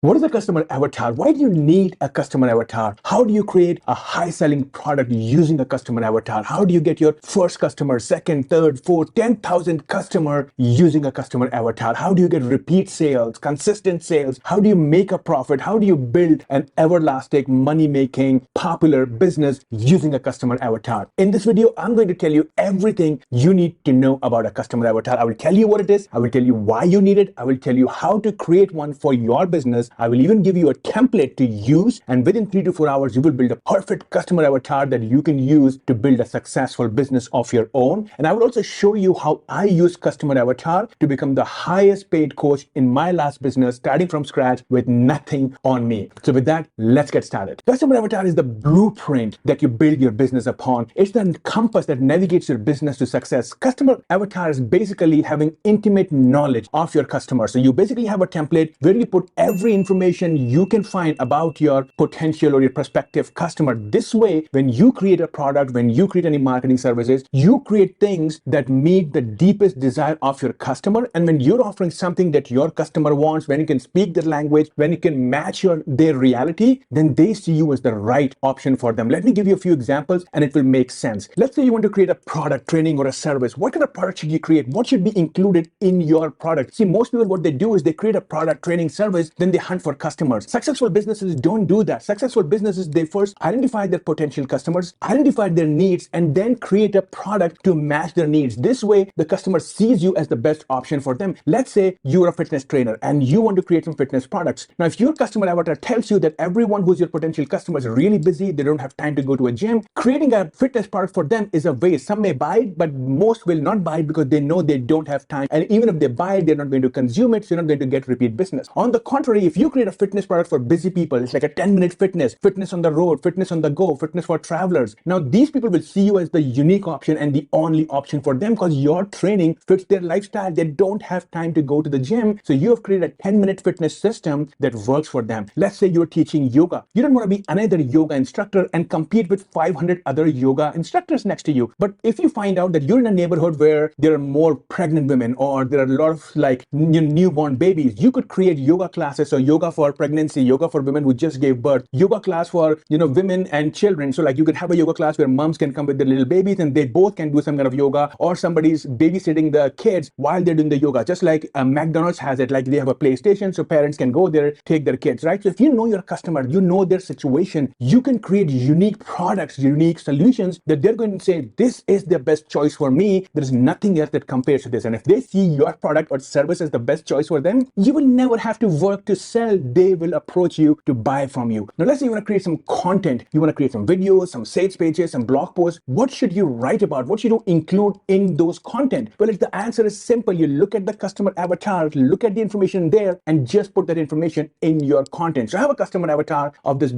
What is a customer avatar? Why do you need a customer avatar? How do you create a high selling product using a customer avatar? How do you get your first customer, second, third, fourth, 10,000 customer using a customer avatar? How do you get repeat sales, consistent sales? How do you make a profit? How do you build an everlasting money making popular business using a customer avatar? In this video, I'm going to tell you everything you need to know about a customer avatar. I will tell you what it is. I will tell you why you need it. I will tell you how to create one for your business. I will even give you a template to use, and within 3 to 4 hours, you will build a perfect customer avatar that you can use to build a successful business of your own. And I will also show you how I use customer avatar to become the highest paid coach in my last business, starting from scratch with nothing on me. So with that, let's get started. Customer avatar is the blueprint that you build your business upon. It's the compass that navigates your business to success. Customer avatar is basically having intimate knowledge of your customer. So you basically have a template where you put every information you can find about your potential or your prospective customer. This way, when you create a product, when you create any marketing services, you create things that meet the deepest desire of your customer. And when you're offering something that your customer wants, when you can speak their language, when you can match their reality, then they see you as the right option for them. Let me give you a few examples and it will make sense. Let's say you want to create a product, training, or a service. What kind of product should you create? What should be included in your product? See, most people, what they do is they create a product, training, service, then they hunt for customers. Successful businesses don't do that. Successful businesses, they first identify their potential customers, identify their needs, and then create a product to match their needs. This way, the customer sees you as the best option for them. Let's say you're a fitness trainer and you want to create some fitness products. Now, if your customer avatar tells you that everyone who's your potential customer is really busy, they don't have time to go to a gym, creating a fitness product for them is a waste. Some may buy it, but most will not buy it because they know they don't have time. And even if they buy it, they're not going to consume it, so you're not going to get repeat business. On the contrary, if you create a fitness product for busy people, it's like a 10-minute fitness on the road, fitness on the go, fitness for travelers. Now, these people will see you as the unique option and the only option for them because your training fits their lifestyle. They don't have time to go to the gym. So you have created a 10-minute fitness system that works for them. Let's say you're teaching yoga. You don't want to be another yoga instructor and compete with 500 other yoga instructors next to you. But if you find out that you're in a neighborhood where there are more pregnant women or there are a lot of like newborn babies, you could create yoga classes. So yoga for pregnancy, yoga for women who just gave birth, yoga class for women and children. So like you could have a yoga class where moms can come with their little babies and they both can do some kind of yoga, or somebody's babysitting the kids while they're doing the yoga. Just like McDonald's has it, like they have a PlayStation so parents can go there, take their kids, right? So if you know your customer, you know their situation, you can create unique products, unique solutions that they're going to say, this is the best choice for me. There's nothing else that compares to this. And if they see your product or service as the best choice for them, you will never have to work to sell. They will approach you to buy from you. Now, let's say you want to create some content. You want to create some videos, some sales pages, some blog posts. What should you write about? What should you include in those content? Well, the answer is simple. You look at the customer avatar, look at the information there, and just put that information in your content. So I have a customer avatar of this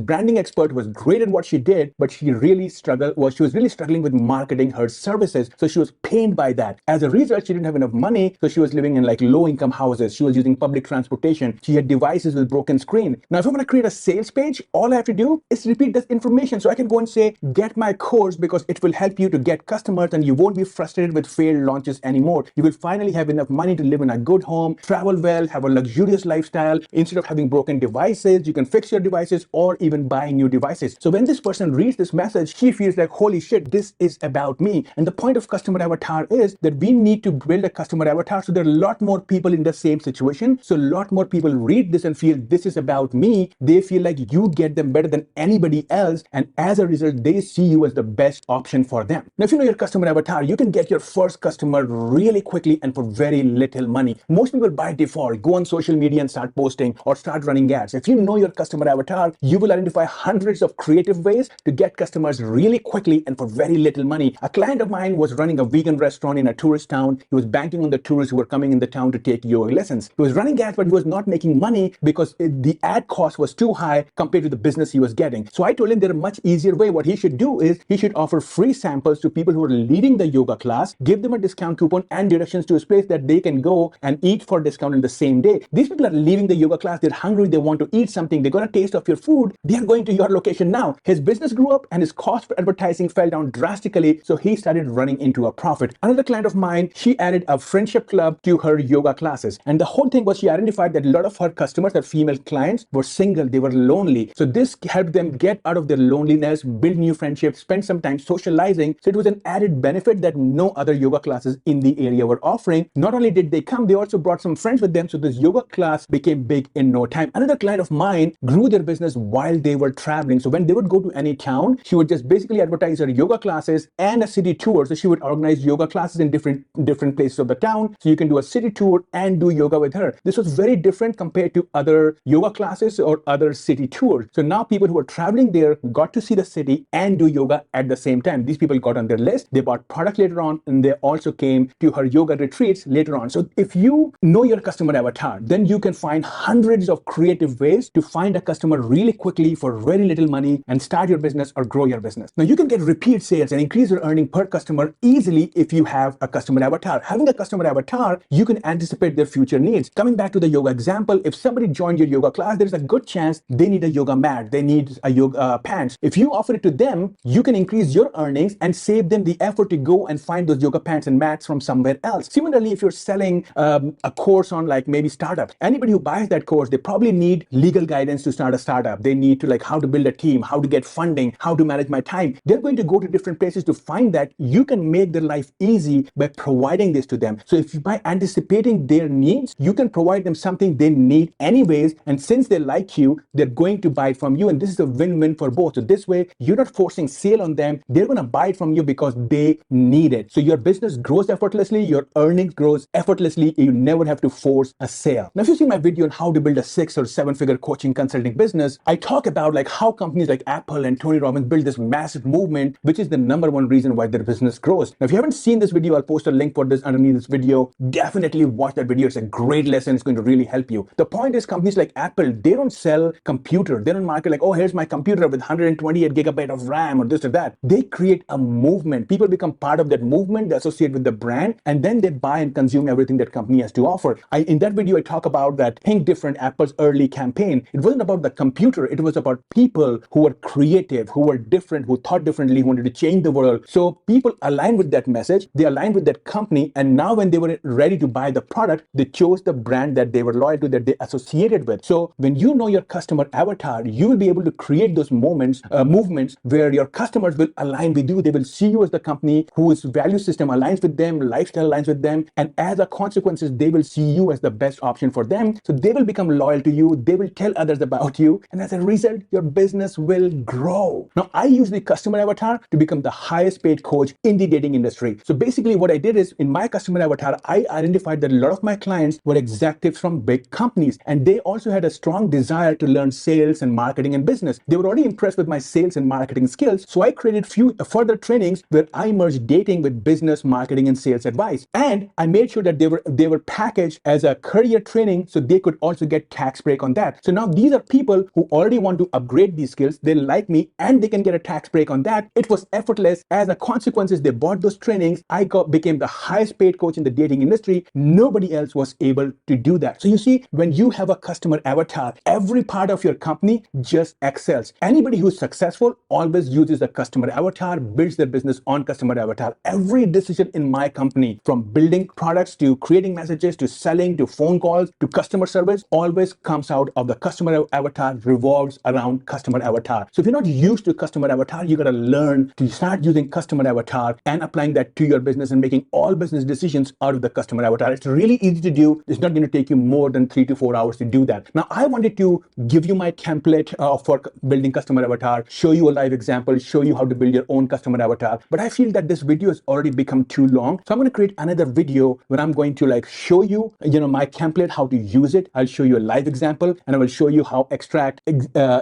branding expert who was great at what she did, but she was really struggling with marketing her services. So she was pained by that. As a result, she didn't have enough money. So she was living in like low income houses. She was using public transportation. She had devices with broken screen. Now, if I want to create a sales page, all I have to do is repeat this information. So I can go and say, get my course because it will help you to get customers and you won't be frustrated with failed launches anymore. You will finally have enough money to live in a good home, travel well, have a luxurious lifestyle. Instead of having broken devices, you can fix your devices or even buy new devices. So when this person reads this message, she feels like, holy shit, this is about me. And the point of customer avatar is that we need to build a customer avatar so there are a lot more people in the same situation. So a lot more people read this and feel this is about me. They feel like you get them better than anybody else. And as a result, they see you as the best option for them. Now, if you know your customer avatar, you can get your first customer really quickly and for very little money. Most people by default go on social media and start posting or start running ads. If you know your customer avatar, you will identify hundreds of creative ways to get customers really quickly and for very little money. A client of mine was running a vegan restaurant in a tourist town. He was banking on the tourists who were coming in the town to take yoga lessons. He was running ads, but he was not making money because the ad cost was too high compared to the business he was getting. So I told him there a much easier way. What he should do is he should offer free samples to people who are leading the yoga class, give them a discount coupon and directions to his place that they can go and eat for discount in the same day. These people are leaving the yoga class. They're hungry. They want to eat something. They got a taste of your food. They are going to your location now. His business grew up and his cost for advertising fell down drastically. So he started running into a profit. Another client of mine, she added a friendship club to her yoga classes. And the whole thing was she identified that a lot of her her customers, her female clients, were single, they were lonely. So this helped them get out of their loneliness, build new friendships, spend some time socializing. So it was an added benefit that no other yoga classes in the area were offering. Not only did they come, they also brought some friends with them. So this yoga class became big in no time. Another client of mine grew their business while they were traveling. So when they would go to any town, she would just basically advertise her yoga classes and a city tour. So she would organize yoga classes in different places of the town. So you can do a city tour and do yoga with her. This was very different compared to other yoga classes or other city tours. So now people who were traveling there got to see the city and do yoga at the same time. These people got on their list. They bought product later on, and they also came to her yoga retreats later on. So if you know your customer avatar, then you can find hundreds of creative ways to find a customer really quickly for very little money and start your business or grow your business. Now you can get repeat sales and increase your earning per customer easily if you have a customer avatar. Having a customer avatar, you can anticipate their future needs. Coming back to the yoga example, if somebody joined your yoga class, there's a good chance they need a yoga mat, they need a yoga pants. If you offer it to them, you can increase your earnings and save them the effort to go and find those yoga pants and mats from somewhere else. Similarly, if you're selling a course on like maybe startup, anybody who buys that course, they probably need legal guidance to start a startup. They need to like how to build a team, how to get funding, how to manage my time. They're going to go to different places to find that. You can make their life easy by providing this to them. So if by anticipating their needs, you can provide them something they need anyways. And since they like you, they're going to buy it from you. And this is a win-win for both. So this way, you're not forcing sale on them. They're going to buy it from you because they need it. So your business grows effortlessly, your earnings grows effortlessly. You never have to force a sale. Now, if you see my video on how to build a 6 or 7 figure coaching consulting business, I talk about like how companies like Apple and Tony Robbins build this massive movement, which is the number one reason why their business grows. Now, if you haven't seen this video, I'll post a link for this underneath this video. Definitely watch that video. It's a great lesson. It's going to really help you. The point is, companies like Apple, they don't sell computer. They don't market like, oh, here's my computer with 128 gigabyte of RAM or this or that. They create a movement. People become part of that movement. They associate with the brand, and then they buy and consume everything that company has to offer. In that video, I talk about that Think Different, Apple's early campaign. It wasn't about the computer. It was about people who were creative, who were different, who thought differently, who wanted to change the world. So people aligned with that message. They aligned with that company. And now when they were ready to buy the product, they chose the brand that they were loyal to, that they associated with. So when you know your customer avatar, you will be able to create those movements where your customers will align with you. They will see you as the company whose value system aligns with them, lifestyle aligns with them. And as a consequence, they will see you as the best option for them. So they will become loyal to you. They will tell others about you. And as a result, your business will grow. Now, I use the customer avatar to become the highest paid coach in the dating industry. So basically what I did is in my customer avatar, I identified that a lot of my clients were executives from big companies. And they also had a strong desire to learn sales and marketing and business. They were already impressed with my sales and marketing skills. So I created few further trainings where I merged dating with business, marketing, and sales advice. And I made sure that they were packaged as a career training so they could also get tax break on that. So now these are people who already want to upgrade these skills. They like me and they can get a tax break on that. It was effortless. As a consequence, they bought those trainings. I became the highest paid coach in the dating industry. Nobody else was able to do that. So you see, when you have a customer avatar, every part of your company just excels. Anybody who's successful always uses a customer avatar, builds their business on customer avatar. Every decision in my company, from building products to creating messages to selling to phone calls to customer service, always comes out of the customer avatar, revolves around customer avatar. So if you're not used to customer avatar, you got to learn to start using customer avatar and applying that to your business and making all business decisions out of the customer avatar. It's really easy to do. It's not going to take you more than 3 to 4 hours to do that. Now, I wanted to give you my template for building customer avatar, show you a live example, show you how to build your own customer avatar. But I feel that this video has already become too long. So I'm going to create another video where I'm going to like show you, my template, how to use it. I'll show you a live example and I will show you how extract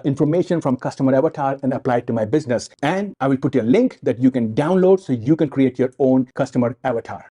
information from customer avatar and apply it to my business. And I will put a link that you can download so you can create your own customer avatar.